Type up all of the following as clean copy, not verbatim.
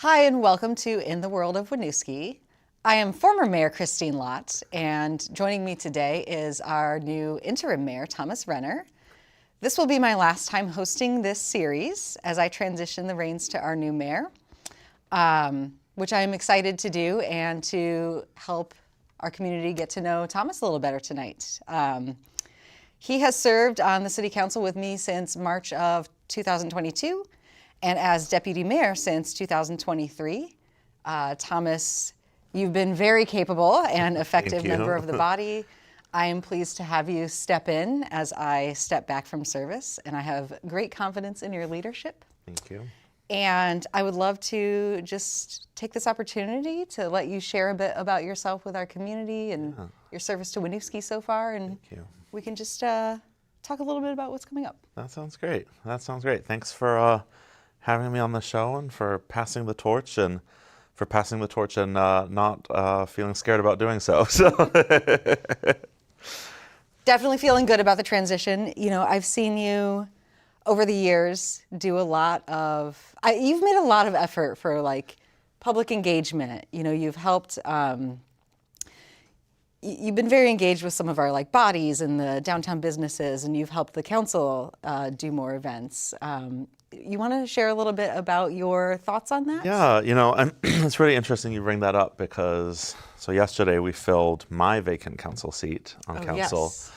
Hi, and welcome to In the World of Winooski. I am former Mayor Christine Lott, and joining me today is our new interim mayor, Thomas Renner. This will be my last time hosting this series as I transition the reins to our new mayor, which I am excited to do and to help our community get to know Thomas a little better tonight. He has served on the City Council with me since March of 2022 and as Deputy Mayor since 2023. Thomas, you've been very capable and effective member of the body. I am pleased to have you step in as I step back from service, and I have great confidence in your leadership. Thank you. And I would love to just take this opportunity to let you share a bit about yourself with our community and your service to Winooski so far, and we can just talk a little bit about what's coming up. That sounds great. That sounds great. Thanks for having me on the show and for passing the torch and not feeling scared about doing so. Definitely feeling good about the transition. You know, I've seen you over the years do a lot of, you've made a lot of effort for like public engagement. You know, you've helped, you've been very engaged with some of our like bodies and the downtown businesses, and you've helped the council do more events. You want to share a little bit about your thoughts on that? Yeah, you know, and it's really interesting you bring that up because, so yesterday we filled my vacant council seat on council. Yes.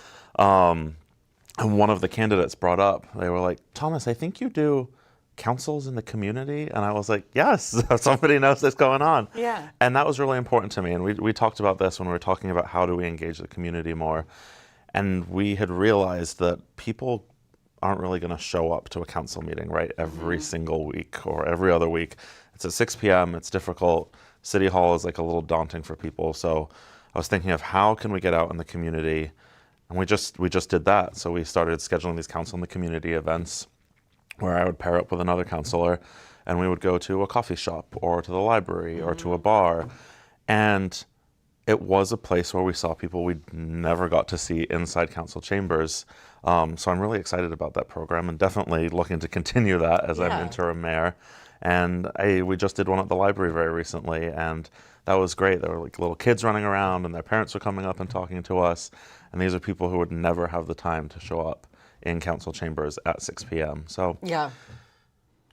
And one of the candidates brought up, they were like, Thomas, I think you do councils in the community. And I was like, yes, somebody knows what's going on. Yeah. And that was really important to me. And we talked about this when we were talking about how do we engage the community more. And we had realized that people aren't really going to show up to a council meeting, right, every single week or every other week. It's at 6 p.m. It's difficult. City Hall is like a little daunting for people. So I was thinking of how can we get out in the community, and we just did that. So we started scheduling these council in the community events where I would pair up with another councilor, and we would go to a coffee shop or to the library or to a bar, and it was a place where we saw people we never got to see inside council chambers. So I'm really excited about that program and definitely looking to continue that as I'm interim mayor. And we just did one at the library very recently, and that was great. There were like little kids running around, and their parents were coming up and talking to us. And these are people who would never have the time to show up in council chambers at 6 p.m. So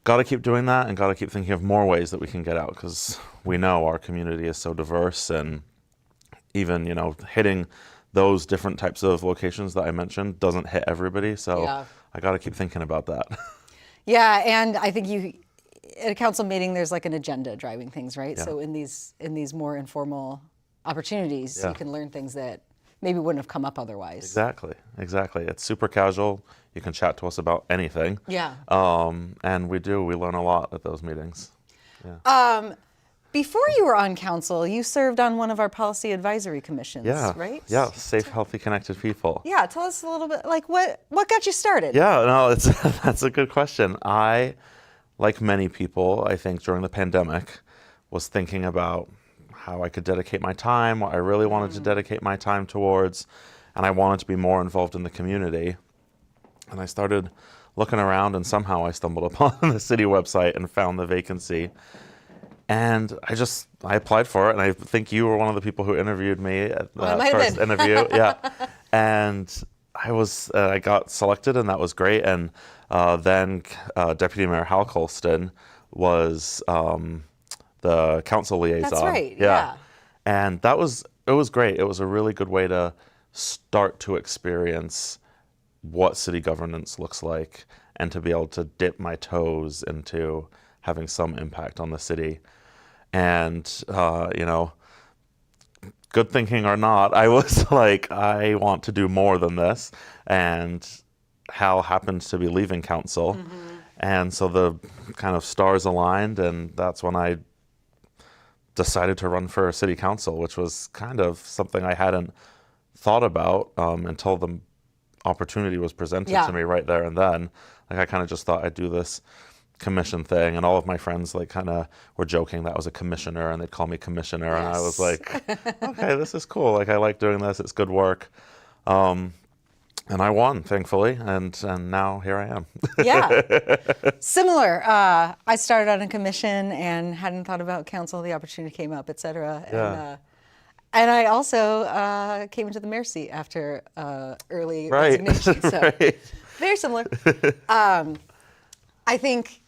got to keep doing that, and got to keep thinking of more ways that we can get out, because we know our community is so diverse, and even, you know, hitting those different types of locations that I mentioned doesn't hit everybody. So I got to keep thinking about that. Yeah, and I think at a council meeting, there's like an agenda driving things, right? Yeah. So in these more informal opportunities, you can learn things that maybe wouldn't have come up otherwise. Exactly. It's super casual. You can chat to us about anything. Yeah. And we learn a lot at those meetings. Yeah. Before you were on council, you served on one of our policy advisory commissions, right? Yeah, safe, healthy, connected people. Yeah, tell us a little bit, like what got you started? Yeah, no, that's a good question. I, like many people, I think during the pandemic, was thinking about how I could dedicate my time, what I really wanted to dedicate my time towards, and I wanted to be more involved in the community. And I started looking around, and somehow I stumbled upon the city website and found the vacancy. And I applied for it, and I think you were one of the people who interviewed me at the first interview. Yeah, and I got selected, and that was great. And then Deputy Mayor Hal Colston was the council liaison. That's right. Yeah. And it was great. It was a really good way to start to experience what city governance looks like, and to be able to dip my toes into having some impact on the city. And, you know, good thinking or not, I was like, I want to do more than this. And Hal happens to be leaving council. And so the kind of stars aligned, and that's when I decided to run for city council, which was kind of something I hadn't thought about until the opportunity was presented to me right there and then. Like, I kind of just thought I'd do this commission thing, and all of my friends like kind of were joking that I was a commissioner, and they'd call me commissioner. And I was like, okay, this is cool. Like, I like doing this. It's good work. And I won, thankfully, and now here I am. Yeah, similar. I started on a commission and hadn't thought about council. The opportunity came up, et cetera. Yeah. And I also came into the mayor's seat after early Right. resignation. So Right. very similar. I think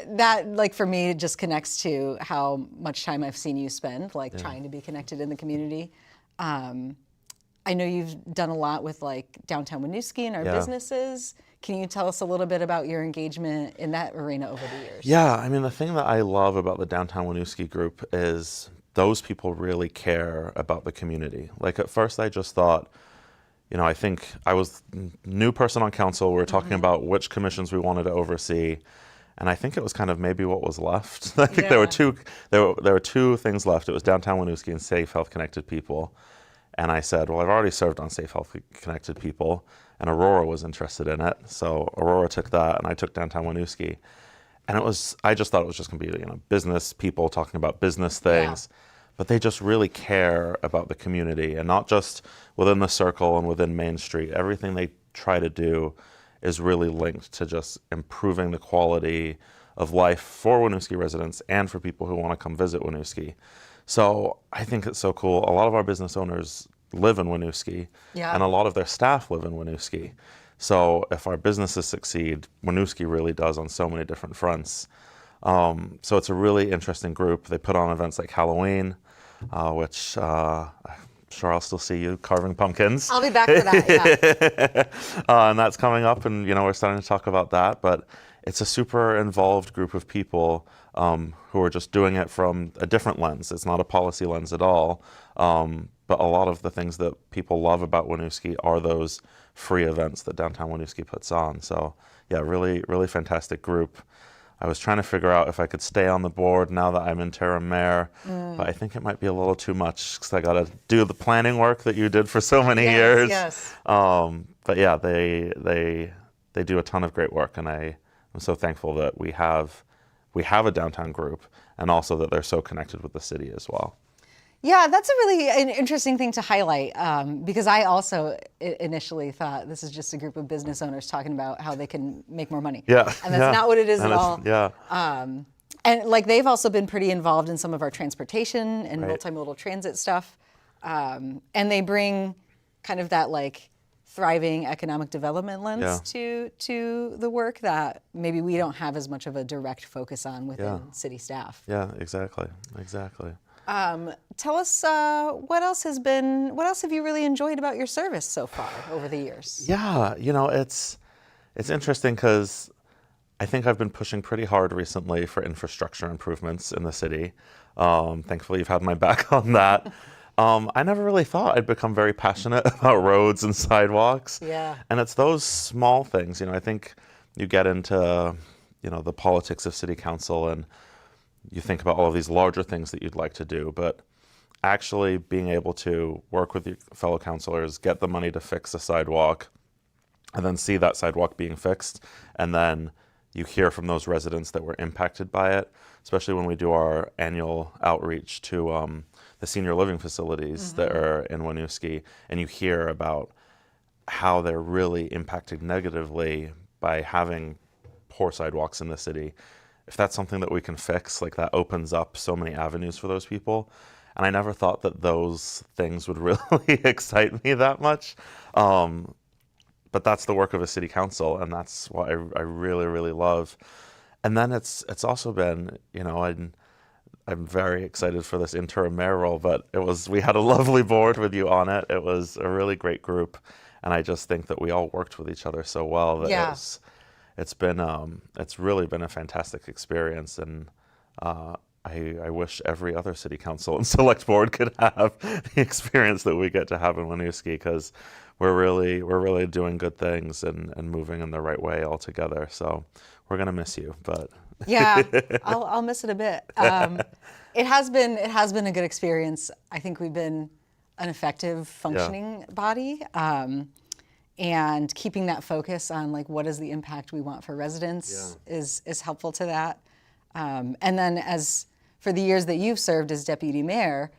that, like, for me, it just connects to how much time I've seen you spend, like, trying to be connected in the community. I know you've done a lot with, like, downtown Winooski and our businesses. Can you tell us a little bit about your engagement in that arena over the years? Yeah, I mean, the thing that I love about the Downtown Winooski group is those people really care about the community. Like, at first I just thought, I think I was new person on council. We were talking about which commissions we wanted to oversee. And I think it was kind of maybe what was left. I think there were two things left. It was Downtown Winooski and Safe Health Connected People. And I said, well, I've already served on Safe Health Connected People, and Aurora was interested in it. So Aurora took that, and I took Downtown Winooski. And I just thought it was just going to be, business people talking about business things. Yeah. But they just really care about the community, and not just within the circle and within Main Street. Everything they try to do is really linked to just improving the quality of life for Winooski residents and for people who want to come visit Winooski. So I think it's so cool. A lot of our business owners live in Winooski, and a lot of their staff live in Winooski. So if our businesses succeed, Winooski really does on so many different fronts. So it's a really interesting group. They put on events like Halloween, which I'm sure I'll still see you carving pumpkins. I'll be back for that, and that's coming up, and we're starting to talk about that. But it's a super involved group of people who are just doing it from a different lens. It's not a policy lens at all. But a lot of the things that people love about Winooski are those free events that Downtown Winooski puts on. So yeah, really, really fantastic group. I was trying to figure out if I could stay on the board now that I'm interim mayor, but I think it might be a little too much because I got to do the planning work that you did for so many years. Yes. But yeah, they do a ton of great work, and I'm so thankful that we have a downtown group, and also that they're so connected with the city as well. Yeah, that's a really interesting thing to highlight because I also initially thought this is just a group of business owners talking about how they can make more money. Yeah, and that's not what it is and at all. Yeah. And like they've also been pretty involved in some of our transportation and multimodal transit stuff, and they bring kind of that like thriving economic development lens to the work that maybe we don't have as much of a direct focus on within city staff. Yeah, exactly. Tell us what else have you really enjoyed about your service so far over the years? Yeah, it's interesting because I think I've been pushing pretty hard recently for infrastructure improvements in the city. Thankfully, you've had my back on that. I never really thought I'd become very passionate about roads and sidewalks. Yeah. And it's those small things. I think you get into, the politics of city council and you think about all of these larger things that you'd like to do, but actually being able to work with your fellow councilors, get the money to fix a sidewalk, and then see that sidewalk being fixed, and then you hear from those residents that were impacted by it, especially when we do our annual outreach to the senior living facilities that are in Winooski, and you hear about how they're really impacted negatively by having poor sidewalks in the city. If that's something that we can fix, like that opens up so many avenues for those people. And I never thought that those things would really excite me that much. But that's the work of a city council, and that's what I really, really love. And then it's also been, I'm very excited for this interim mayor role, but we had a lovely board with you on it. It was a really great group, and I just think that we all worked with each other so well that it's really been a fantastic experience, and I wish every other city council and select board could have the experience that we get to have in Winooski, because we're really doing good things and moving in the right way all together. So we're gonna miss you, but yeah, I'll miss it a bit. It has been a good experience. I think we've been an effective functioning body. And keeping that focus on like what is the impact we want for residents is helpful to that. And then as for the years that you've served as deputy mayor,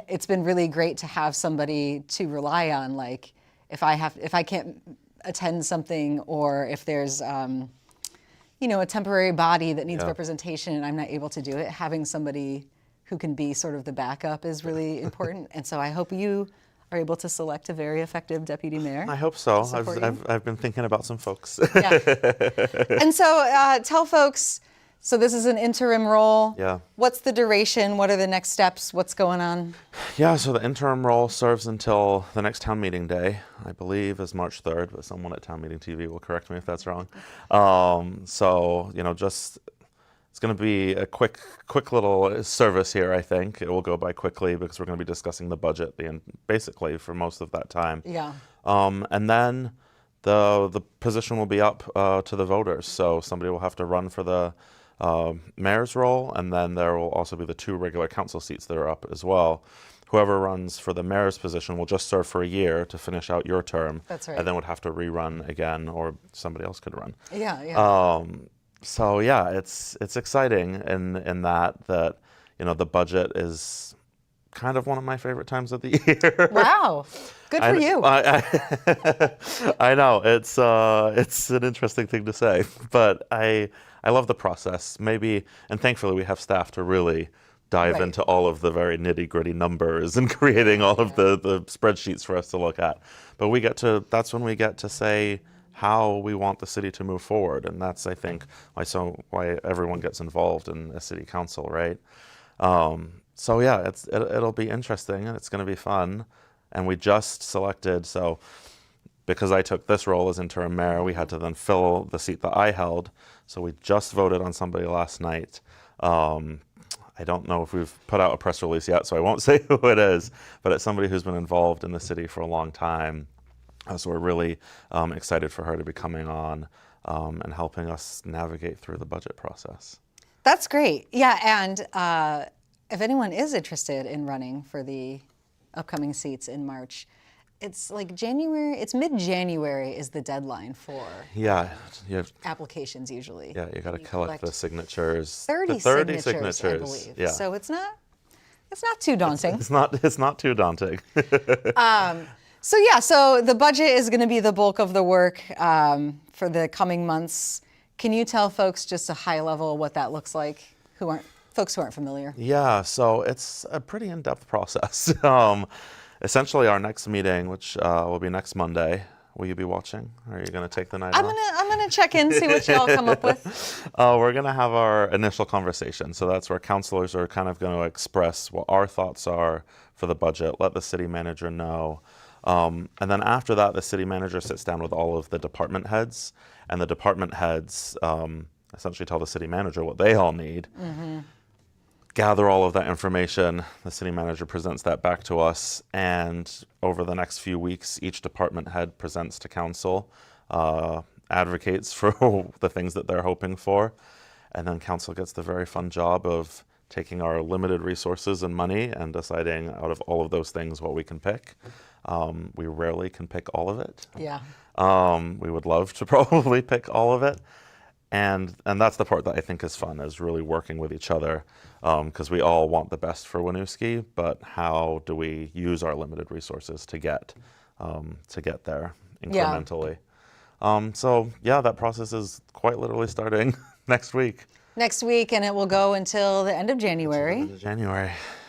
it's been really great to have somebody to rely on. Like if I can't attend something, or if there's a temporary body that needs representation and I'm not able to do it, having somebody who can be sort of the backup is really important. And so I hope you are able to select a very effective deputy mayor. I hope so. Support I've been thinking about some folks. Yeah. And so tell folks, so this is an interim role. Yeah. What's the duration? What are the next steps? What's going on? Yeah, so the interim role serves until the next town meeting day, I believe is March 3rd, but someone at Town Meeting TV will correct me if that's wrong. So, just it's going to be a quick little service here, I think. It will go by quickly because we're going to be discussing the budget basically for most of that time. Yeah. And then the position will be up to the voters. So somebody will have to run for the mayor's role, and then there will also be the 2 regular council seats that are up as well. Whoever runs for the mayor's position will just serve for a year to finish out your term. That's right. And then would have to rerun again, or somebody else could run. Yeah. So yeah, it's exciting in that the budget is kind of one of my favorite times of the year. Wow, good for you. I know it's an interesting thing to say, but I love the process. Maybe, and thankfully we have staff to really dive into all of the very nitty-gritty numbers and creating all of the spreadsheets for us to look at. But that's when we get to say how we want the city to move forward, and that's, I think, why everyone gets involved in a city council, right? So yeah, it'll be interesting, and it's going to be fun. And we just selected, so because I took this role as interim mayor, we had to then fill the seat that I held. So we just voted on somebody last night. I don't know if we've put out a press release yet, so I won't say who it is, but it's somebody who's been involved in the city for a long time. So we're really excited for her to be coming on and helping us navigate through the budget process. That's great. Yeah, and if anyone is interested in running for the upcoming seats in March, it's like January, it's mid-January is the deadline for applications usually. Yeah, you got to collect the signatures. 30 signatures, I believe. Yeah. So it's not too daunting. It's not too daunting. So the budget is going to be the bulk of the work for the coming months. Can you tell folks just a high level what that looks like, folks who aren't familiar? Yeah, so it's a pretty in-depth process. Essentially, our next meeting, which will be next Monday, will you be watching? Or are you going to take the night off? I'm gonna check in, see what y'all come up with. We're going to have our initial conversation. So that's where councilors are kind of going to express what our thoughts are for the budget, let the city manager know. And then after that, the city manager sits down with all of the department heads, and the department heads essentially tell the city manager what they all need. Mm-hmm. Gather all of that information, the city manager presents that back to us, and over the next few weeks, each department head presents to council, advocates for the things that they're hoping for, and then council gets the very fun job of taking our limited resources and money and deciding out of all of those things what we can pick. We rarely can pick all of it. Yeah. We would love to probably pick all of it. And that's the part that I think is fun, is really working with each other, because we all want the best for Winooski, but how do we use our limited resources to get there incrementally? That process is quite literally starting next week. Next week, and it will go until the end of January.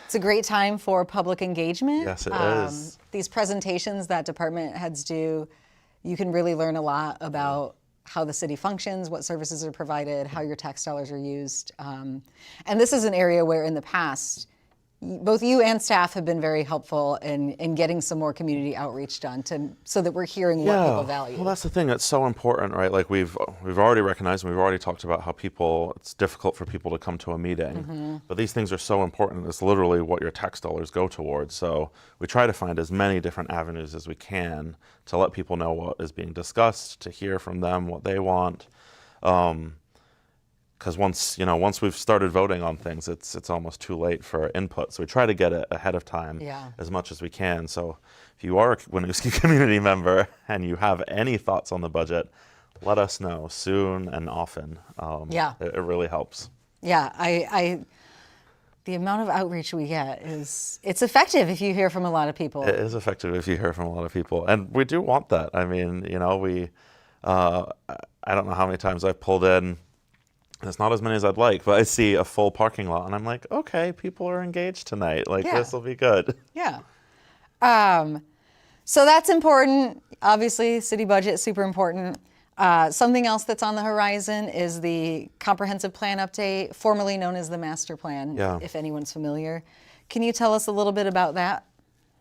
It's a great time for public engagement. Yes, it is. These presentations that department heads do, you can really learn a lot about how the city functions, what services are provided, how your tax dollars are used. And this is an area where in the past, both you and staff have been very helpful in getting some more community outreach done so that we're hearing what people value. Well, that's the thing. It's so important, right? Like we've already recognized, and we've already talked about how it's difficult for people to come to a meeting. Mm-hmm. But these things are so important. It's literally what your tax dollars go towards. So we try to find as many different avenues as we can to let people know what is being discussed, to hear from them what they want. Because once we've started voting on things, it's almost too late for input. So we try to get it ahead of time as much as we can. So if you are a Winooski community member and you have any thoughts on the budget, let us know soon and often. It really helps. Yeah, the amount of outreach we get it's effective if you hear from a lot of people. It is effective if you hear from a lot of people. And we do want that. I mean, I don't know how many times I've pulled in. It's not as many as I'd like, but I see a full parking lot and I'm like, okay, people are engaged tonight. Like, this will be good. Yeah. So that's important. Obviously, city budget, super important. Something else that's on the horizon is the comprehensive plan update, formerly known as the master plan, if anyone's familiar. Can you tell us a little bit about that?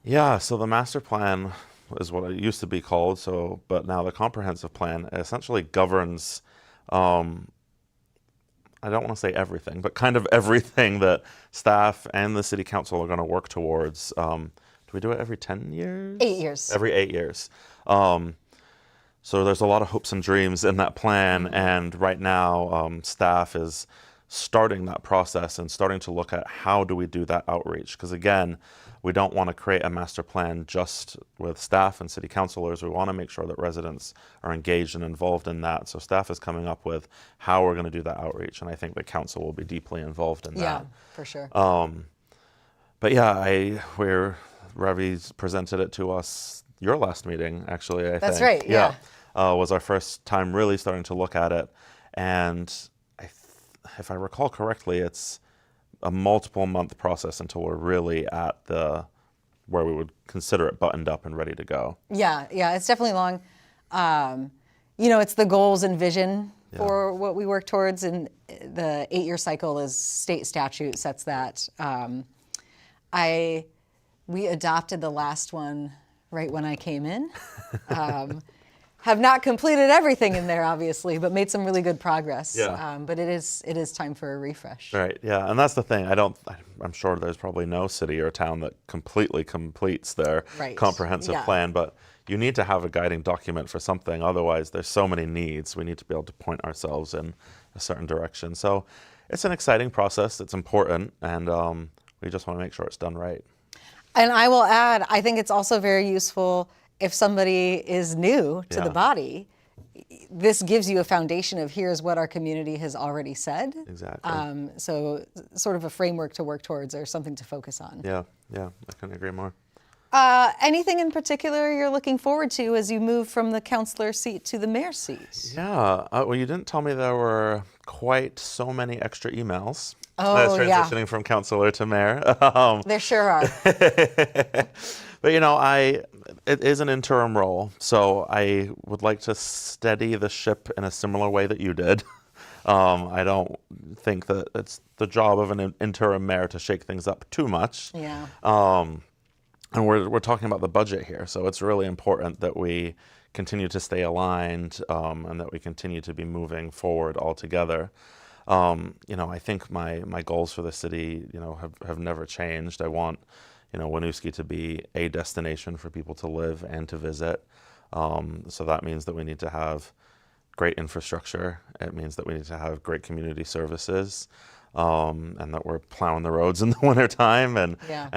Yeah, so the master plan is what it used to be called, but now the comprehensive plan essentially governs, I don't want to say everything, but kind of everything that staff and the city council are going to work towards. Do we do it every 10 years? 8 years. Every 8 years. So there's a lot of hopes and dreams in that plan, and right now staff is starting that process and starting to look at how do we do that outreach. Because again, we don't want to create a master plan just with staff and city councilors. We want to make sure that residents are engaged and involved in that. So staff is coming up with how we're going to do that outreach, and I think the council will be deeply involved in that. Yeah, for sure. But yeah, Ravi's presented it to us your last meeting, actually, I think. That's right, yeah. Was our first time really starting to look at it. And if I recall correctly, it's a multiple month process until we're really at where we would consider it buttoned up and ready to go. Yeah, it's definitely long. It's the goals and vision for what we work towards, and the 8-year cycle is state statute sets that. We adopted the last one right when I came in. Have not completed everything in there, obviously, but made some really good progress. Yeah. But it is time for a refresh. Right. Yeah, and that's the thing. I'm sure there's probably no city or town that completely completes their comprehensive plan, but you need to have a guiding document for something. Otherwise, there's so many needs. We need to be able to point ourselves in a certain direction. So it's an exciting process. It's important, and we just want to make sure it's done right. And I will add, I think it's also very useful if somebody is new to the body. This gives you a foundation of here's what our community has already said. Exactly. So sort of a framework to work towards or something to focus on. Yeah, I couldn't agree more. Anything in particular you're looking forward to as you move from the councilor seat to the mayor seat? Yeah, well, you didn't tell me there were quite so many extra emails. Oh, transitioning from councilor to mayor. There sure are. But it is an interim role, so I would like to steady the ship in a similar way that you did. I don't think that it's the job of an interim mayor to shake things up too much. Yeah. And we're talking about the budget here, so it's really important that we continue to stay aligned and that we continue to be moving forward all together. I think my goals for the city, have never changed. I want, Winooski to be a destination for people to live and to visit. So that means that we need to have great infrastructure. It means that we need to have great community services, and that we're plowing the roads in the wintertime and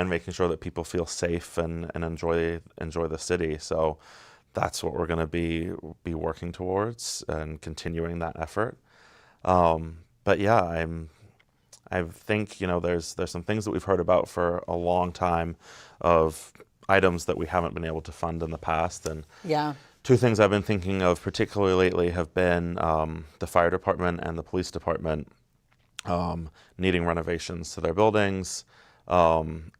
making sure that people feel safe and enjoy the city. So that's what we're going to be working towards and continuing that effort. But yeah, I think, there's some things that we've heard about for a long time of items that we haven't been able to fund in the past. And two things I've been thinking of particularly lately have been the fire department and the police department needing renovations to their buildings. And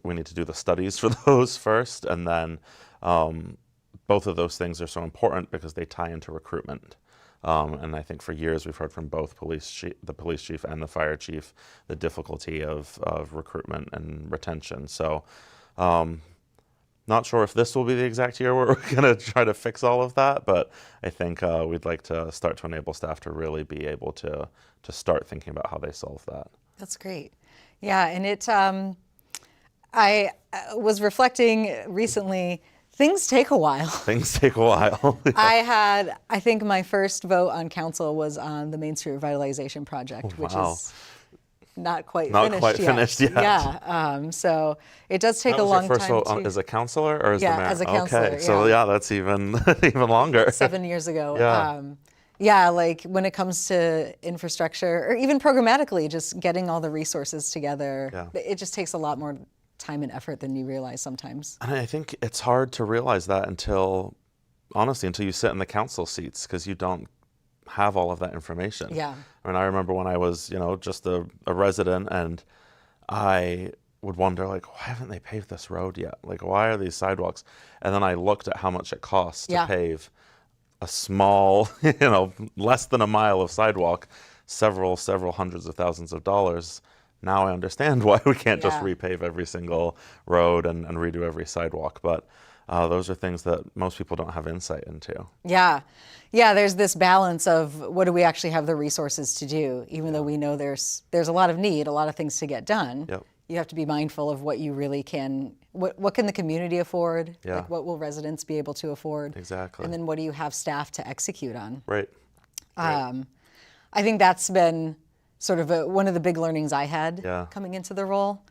we need to do the studies for those first. And then both of those things are so important because they tie into recruitment. And I think for years we've heard from both the police chief and the fire chief the difficulty of recruitment and retention. So not sure if this will be the exact year where we're going to try to fix all of that, but I think we'd like to start to enable staff to really be able to start thinking about how they solve that. That's great. Yeah, and I was reflecting recently. Things take a while. Things take a while. I think my first vote on council was on the Main Street Revitalization Project, which is not quite finished yet. Yeah. So it does take a long time. That was your first vote as a councilor or as the mayor? As a councilor. Okay. So that's even longer. 7 years ago. Yeah. Yeah, like when it comes to infrastructure or even programmatically, just getting all the resources together, Yeah. it just takes a lot more time and effort than you realize sometimes. And I think it's hard to realize that honestly, until you sit in the council seats, because you don't have all of that information. Yeah. I mean, I remember when I was, just a resident, and I would wonder, like, why haven't they paved this road yet? Like, why are these sidewalks? And then I looked at how much it costs to Yeah. pave a small, less than a mile of sidewalk, several hundreds of thousands of dollars. Now I understand why we can't just Yeah. repave every single road and redo every sidewalk. But those are things that most people don't have insight into. Yeah. Yeah, there's this balance of what do we actually have the resources to do, even though we know there's a lot of need, a lot of things to get done. Yep. You have to be mindful of what you really can, what can the community afford? Yeah. Like what will residents be able to afford? Exactly. And then what do you have staff to execute on? Right. I think that's been sort of one of the big learnings I had Yeah. coming into the role.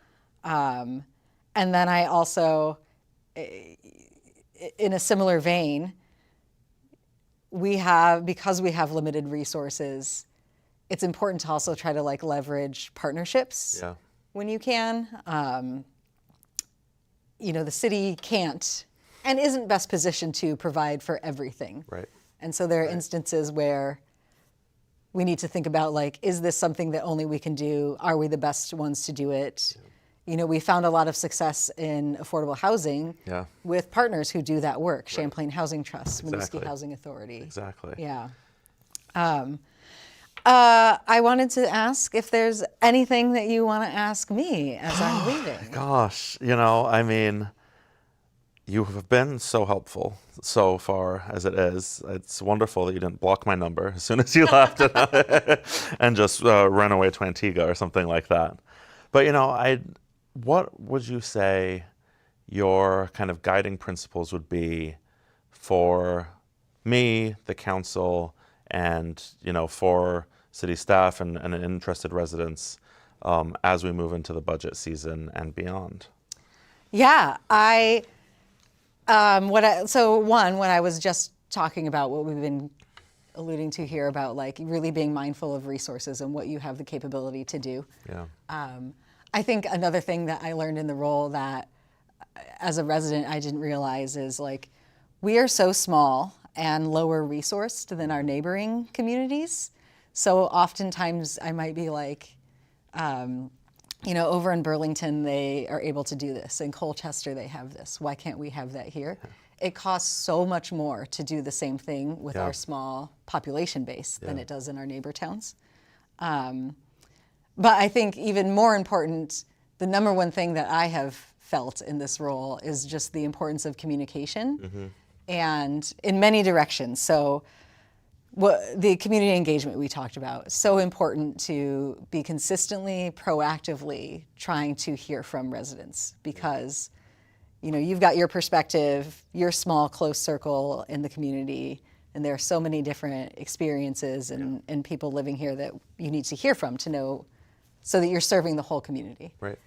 And then I also, in a similar vein, because we have limited resources, it's important to also try to like leverage partnerships Yeah. when you can. The city can't and isn't best positioned to provide for everything. Right. And so there are instances where we need to think about, like, is this something that only we can do? Are we the best ones to do it? We found a lot of success in affordable housing Yeah. with partners who do that work. Champlain Housing Trust, Exactly. Winooski Housing Authority. Exactly. Yeah. I wanted to ask if there's anything that you want to ask me as I'm leaving. Gosh, I mean, you have been so helpful so far as it is. It's wonderful that you didn't block my number as soon as you left and just run away to Antigua or something like that. But, what would you say your kind of guiding principles would be for me, the council, and, for city staff and interested residents as we move into the budget season and beyond? Yeah, when I was just talking about what we've been alluding to here about like really being mindful of resources and what you have the capability to do. Yeah. I think another thing that I learned in the role that as a resident I didn't realize is like we are so small and lower resourced than our neighboring communities. So oftentimes I might be like, over in Burlington, they are able to do this. In Colchester, they have this. Why can't we have that here? It costs so much more to do the same thing with our small population base than it does in our neighbor towns. But I think even more important, the number one thing that I have felt in this role is just the importance of communication and in many directions. So the community engagement we talked about, so important to be consistently, proactively trying to hear from residents because, you've got your perspective, your small, close circle in the community, and there are so many different experiences and people living here that you need to hear from to know so that you're serving the whole community. Right.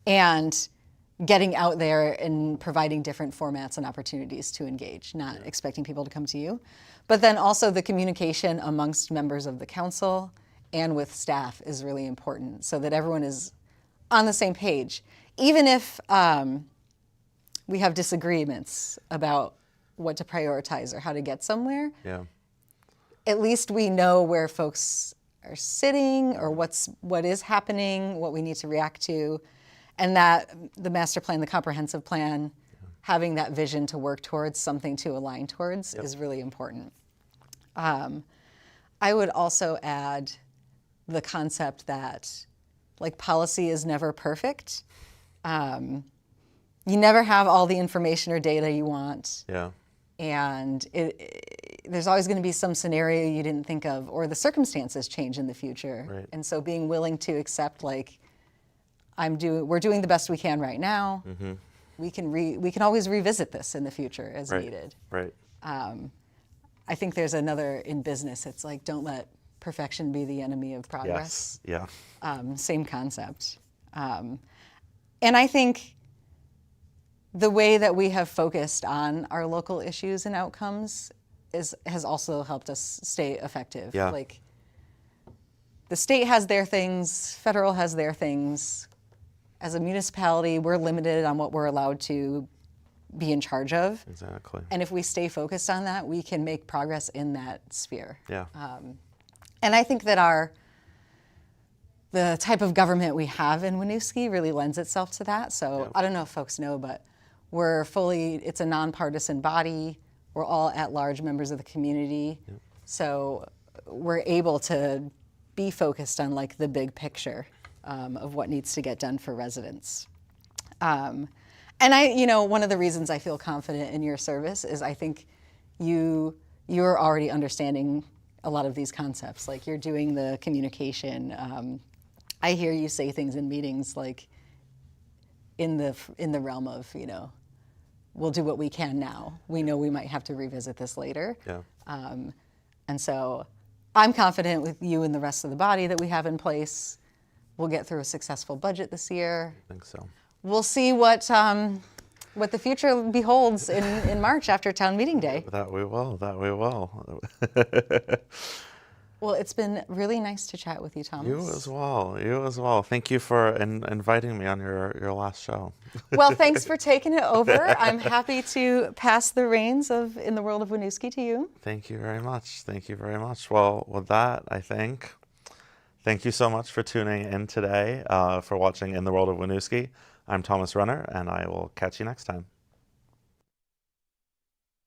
And getting out there and providing different formats and opportunities to engage, not expecting people to come to you. But then also the communication amongst members of the council and with staff is really important so that everyone is on the same page. Even if we have disagreements about what to prioritize or how to get somewhere, at least we know where folks are sitting or what is happening, what we need to react to, and that the master plan, the comprehensive plan, having that vision to work towards, something to align towards is really important. I would also add the concept that like policy is never perfect. You never have all the information or data you want. Yeah. And there's always going to be some scenario you didn't think of, or the circumstances change in the future. Right. And so being willing to accept, like, we're doing the best we can right now. Mm-hmm. We can always revisit this in the future as Right. needed. Right. I think there's another in business. It's like, don't let perfection be the enemy of progress. Yes. Yeah. Same concept. And I think the way that we have focused on our local issues and outcomes has also helped us stay effective. Yeah. Like, the state has their things, federal has their things. As a municipality, we're limited on what we're allowed to be in charge of. Exactly. And if we stay focused on that, we can make progress in that sphere. Yeah. And I think that the type of government we have in Winooski really lends itself to that. So Yeah. I don't know if folks know, but it's a nonpartisan body. We're all at-large members of the community. Yeah. So we're able to be focused on like the big picture of what needs to get done for residents. And one of the reasons I feel confident in your service is I think you're already understanding a lot of these concepts. Like, you're doing the communication. I hear you say things in meetings like in the realm of, we'll do what we can now. We know we might have to revisit this later. Yeah. And so I'm confident with you and the rest of the body that we have in place. We'll get through a successful budget this year. I think so. We'll see what the future beholds in March after Town Meeting Day. That we will. Well, it's been really nice to chat with you, Thomas. You as well. Thank you for inviting me on your last show. Well, thanks for taking it over. I'm happy to pass the reins of In the World of Winooski to you. Thank you very much. Well, with that, I think, thank you so much for tuning in today, for watching In the World of Winooski. I'm Thomas Renner, and I will catch you next time.